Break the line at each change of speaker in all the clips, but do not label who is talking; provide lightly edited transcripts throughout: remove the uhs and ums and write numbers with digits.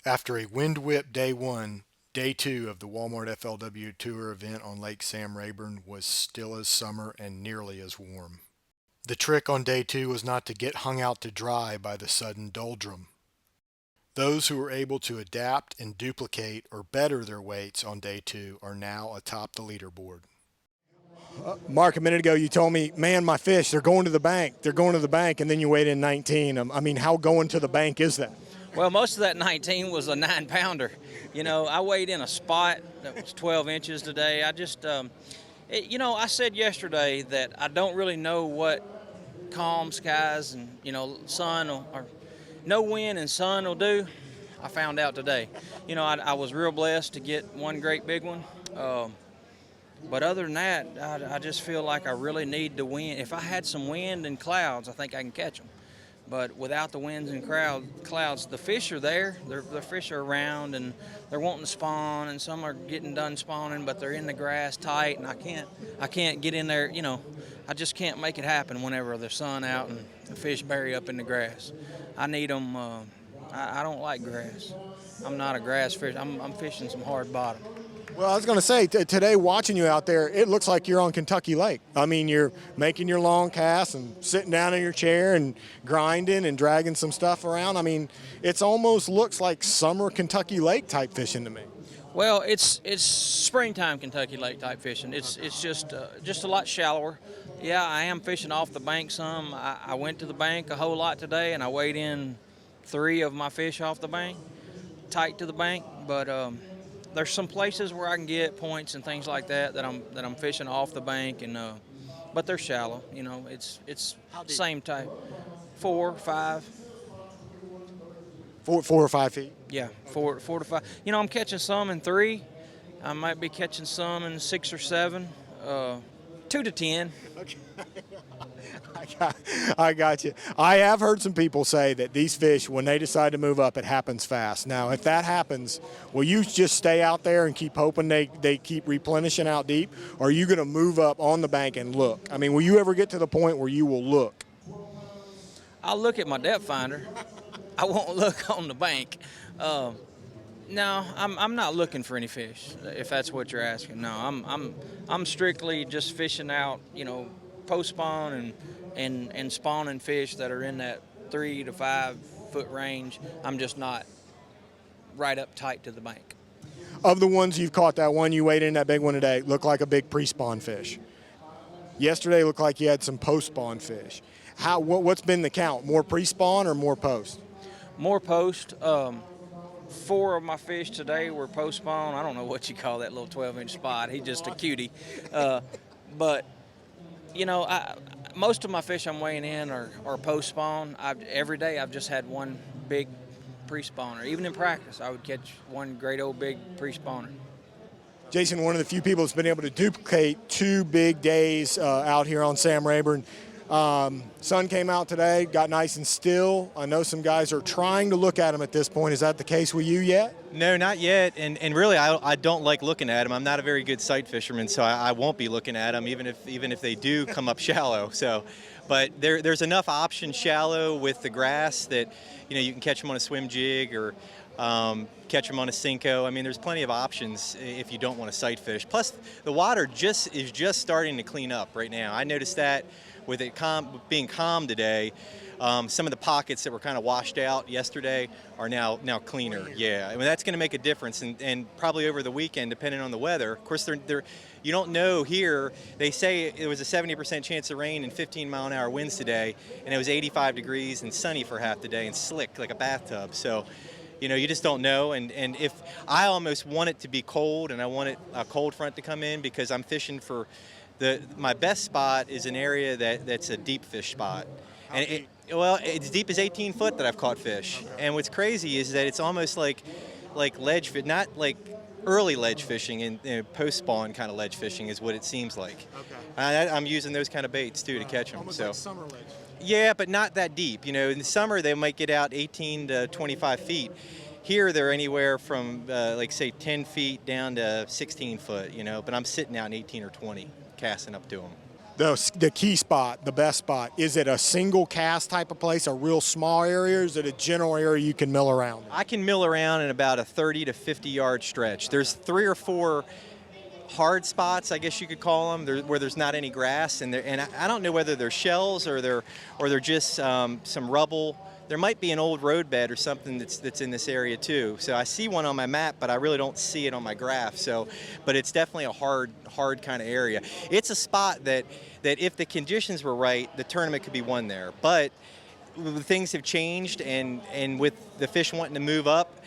After a wind whip day one, day two of the Walmart FLW Tour event on Lake Sam Rayburn was still as summer and nearly as warm. The trick on day two was not to get hung out to dry by the sudden doldrum. Those who were able to adapt and duplicate or better their weights on day two are now atop the leaderboard.
Mark, a minute ago you told me, man, my fish, they're going to the bank. They're going to the bank, and then you weighed in 19. I mean, how going to the bank is that?
Well, most of that 19 was a 9-pounder. You know, I weighed in a spot that was 12 inches today. I just, I said yesterday that I don't really know what calm skies and, sun or no wind and sun will do. I found out today. I was real blessed to get one great big one. But other than that, I just feel like I really need the wind. If I had some wind and clouds, I think I can catch them. But without the winds and clouds, the fish are there. The fish are around, and they're wanting to spawn, and some are getting done spawning, but they're in the grass tight, and I can't get in there. I just can't make it happen whenever there's sun out and the fish bury up in the grass. I need them. I don't like grass. I'm not a grass fish. I'm fishing some hard bottom.
Well, I was going to say, today watching you out there, it looks like you're on Kentucky Lake. I mean, you're making your long casts and sitting down in your chair and grinding and dragging some stuff around. I mean, it's almost looks like summer Kentucky Lake type fishing to me.
Well, it's springtime Kentucky Lake type fishing. It's just a lot shallower. Yeah, I am fishing off the bank some. I went to the bank a whole lot today, and I weighed in 3 of my fish off the bank, tight to the bank, but there's some places where I can get points and things like that I'm fishing off the bank, and but they're shallow. It's same type, 4, 5.
4 or 5 feet.
Yeah, 4 to 5. I'm catching some in 3. I might be catching some in 6 or 7. 2 to 10.
Okay. I got you. I have heard some people say that these fish, when they decide to move up, it happens fast. Now, if that happens, will you just stay out there and keep hoping they keep replenishing out deep? Or are you going to move up on the bank and look? I mean, will you ever get to the point where you will look?
I'll look at my depth finder. I won't look on the bank. No, I'm not looking for any fish, if that's what you're asking. No, I'm strictly just fishing out, post spawn and spawning fish that are in that 3 to 5 foot range. I'm just not right up tight to the bank.
Of the ones you've caught, that one you weighed in, that big one today, looked like a big pre-spawn fish. Yesterday looked like you had some post-spawn fish. What's been the count? More pre-spawn or more post?
More post. 4 of my fish today were post spawn. I don't know what you call that little 12-inch spot. He's just a cutie. But most of my fish I'm weighing in are post spawn. Every day I've just had one big pre-spawner. Even in practice, I would catch one great old big pre-spawner.
Jason, one of the few people that's been able to duplicate 2 big days out here on Sam Rayburn. Sun came out today, got nice and still. I know some guys are trying to look at them at this point. Is that the case with you yet?
No, not yet. And really, I don't like looking at them. I'm not a very good sight fisherman, so I won't be looking at them, even if they do come up shallow. So, but there's enough options shallow with the grass that you can catch them on a swim jig or catch them on a Cinco. I mean, there's plenty of options if you don't want to sight fish. Plus, the water is just starting to clean up right now. I noticed that. With it being calm today, some of the pockets that were kind of washed out yesterday are now cleaner. Yeah, I mean, that's going to make a difference, and probably over the weekend, depending on the weather. Of course, you don't know here. They say it was a 70% chance of rain and 15-mile-an-hour winds today, and it was 85 degrees and sunny for half the day and slick like a bathtub. So, you just don't know. And if I almost want it to be cold, and I want a cold front to come in because I'm fishing for. My best spot is an area that's a deep fish spot. And it's deep as 18 foot that I've caught fish. Okay. And what's crazy is that it's almost like ledge fish, not like early ledge fishing and post-spawn kind of ledge fishing is what it seems like. Okay. I'm using those kind of baits too to catch them.
Almost like summer ledge.
Yeah, but not that deep. In the summer they might get out 18 to 25 feet. Here they're anywhere from say 10 feet down to 16 foot, but I'm sitting out in 18 or 20. Casting up to them.
the key spot, the best spot? Is it a single cast type of place, a real small area, or is it a general area you can mill around in?
I can mill around in about a 30 to 50 yard stretch. There's 3 or 4 hard spots, I guess you could call them, where there's not any grass, and I don't know whether they're shells or they're just some rubble. There might be an old roadbed or something that's in this area too. So I see one on my map, but I really don't see it on my graph. So, but it's definitely a hard kind of area. It's a spot that if the conditions were right, the tournament could be won there. But things have changed, and with the fish wanting to move up,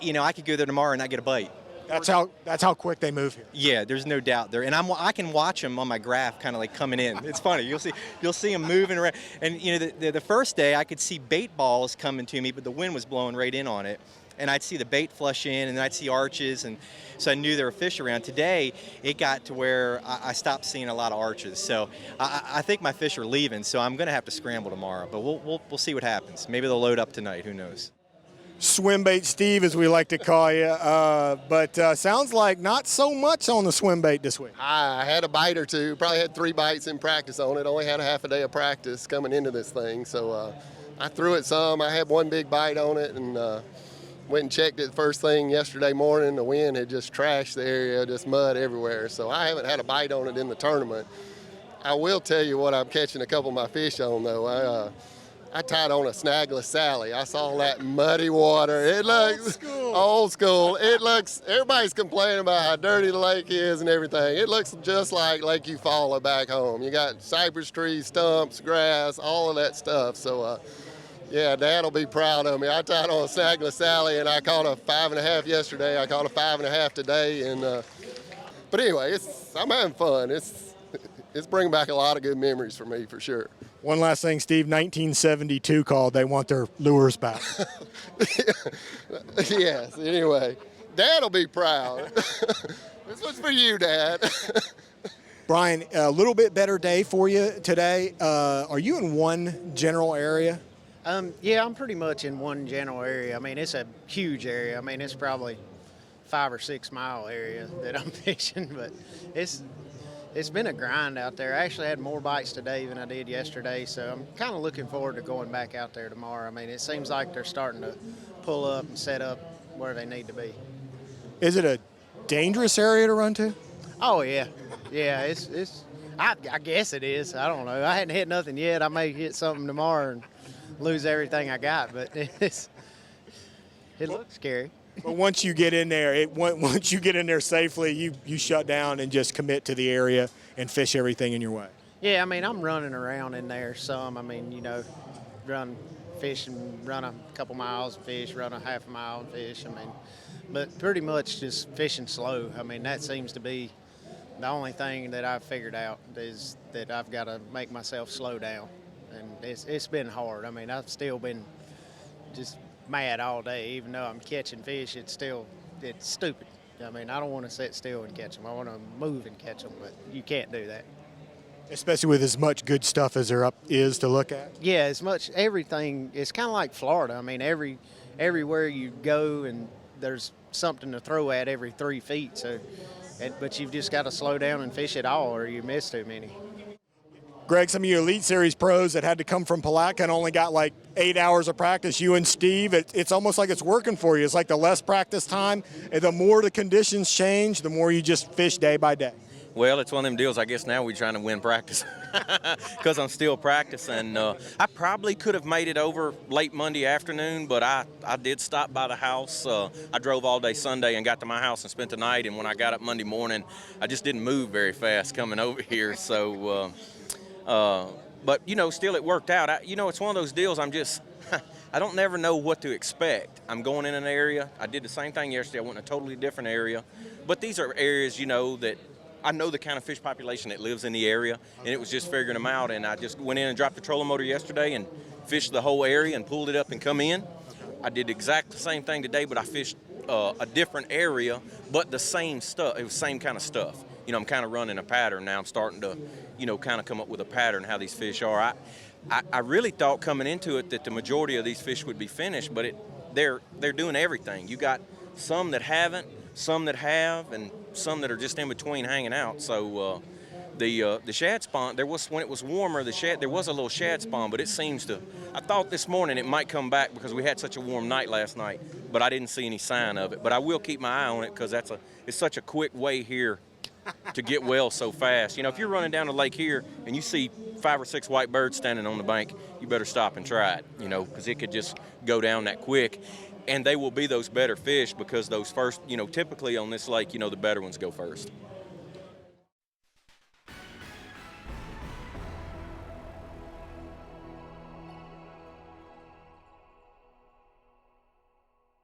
I could go there tomorrow and not get a bite.
That's how quick they move here.
Yeah, there's no doubt there, and I can watch them on my graph, kind of like coming in. It's funny. You'll see them moving around, and the first day I could see bait balls coming to me, but the wind was blowing right in on it, and I'd see the bait flush in, and then I'd see arches, and so I knew there were fish around. Today it got to where I stopped seeing a lot of arches, so I think my fish are leaving, so I'm going to have to scramble tomorrow, but we'll see what happens. Maybe they'll load up tonight. Who knows?
Swim bait Steve, as we like to call you, but sounds like not so much on the swim bait this week.
I had a bite or two, probably had 3 bites in practice on it, only had a half a day of practice coming into this thing, so I threw it some. I had 1 big bite on it, and went and checked it first thing yesterday morning. The wind had just trashed the area, just mud everywhere, so I haven't had a bite on it in the tournament. I will tell you what I'm catching a couple of my fish on, though. I tied on a snagless Sally. I saw that muddy water. It looks old school. It looks, everybody's complaining about how dirty the lake is and everything. It looks just like Lake Eufaula back home. You got cypress trees, stumps, grass, all of that stuff. So, yeah, Dad will be proud of me. I tied on a snagless Sally, and I caught a 5.5 yesterday. I caught a 5.5 today. And but anyway, I'm having fun. It's bringing back a lot of good memories for me, for sure.
One last thing, Steve, 1972 called. They want their lures back.
Yes, anyway. Dad will be proud. This one's for you, Dad.
Brian, a little bit better day for you today. Are you in one general area?
Yeah, I'm pretty much in one general area. I mean, it's a huge area. I mean, it's probably 5 or 6 mile area that I'm fishing, but it's been a grind out there. I actually had more bites today than I did yesterday, so I'm kind of looking forward to going back out there tomorrow. I mean, it seems like they're starting to pull up and set up where they need to be.
Is it a dangerous area to run to?
Oh, yeah. Yeah, I guess it is. I don't know. I hadn't hit nothing yet. I may hit something tomorrow and lose everything I got, but it looks scary.
But once you get in there, once you get in there safely, you shut down and just commit to the area and fish everything in your way.
Yeah, I mean, I'm running around in there some. I mean, fish and run a couple miles and fish, run a half a mile and fish. I mean, but pretty much just fishing slow. I mean, that seems to be the only thing that I've figured out is that I've got to make myself slow down. And it's been hard. I mean, I've still been just mad all day. Even though I'm catching fish, it's stupid. I mean, I don't want to sit still and catch them. I want to move and catch them, but you can't do that.
Especially with as much good stuff as there is to look at.
Yeah, as much everything. It's kind of like Florida. I mean, everywhere you go and there's something to throw at every 3 feet. So, but you've just got to slow down and fish it all, or you miss too many.
Greg, some of your Elite Series pros that had to come from Palatka and only got like 8 hours of practice, you and Steve, it's almost like it's working for you. It's like the less practice time, and the more the conditions change, the more you just fish day by day.
Well, it's one of them deals. I guess now we're trying to win practice because I'm still practicing. I probably could have made it over late Monday afternoon, but I did stop by the house. I drove all day Sunday and got to my house and spent the night, and when I got up Monday morning, I just didn't move very fast coming over here. So. But, still it worked out. It's one of those deals I don't never know what to expect. I'm going in an area. I did the same thing yesterday. I went in a totally different area. But these are areas, that I know the kind of fish population that lives in the area, and it was just figuring them out. And I just went in and dropped the trolling motor yesterday and fished the whole area and pulled it up and come in. I did exactly the same thing today, but I fished a different area, but the same stuff. It was the same kind of stuff. I'm kind of running a pattern now. I'm starting to, kind of come up with a pattern how these fish are. I really thought coming into it that the majority of these fish would be finished, but they're doing everything. You got some that haven't, some that have, and some that are just in between hanging out. So The shad spawn, there was, when it was warmer, there was a little shad spawn, but it seems to, I thought this morning it might come back because we had such a warm night last night, but I didn't see any sign of it. But I will keep my eye on it because it's such a quick way here to get well so fast. You know, if you're running down the lake here and you see 5 or 6 white birds standing on the bank, you better stop and try it, you know, because it could just go down that quick. And they will be those better fish because those first, you know, typically on this lake, you know, the better ones go first.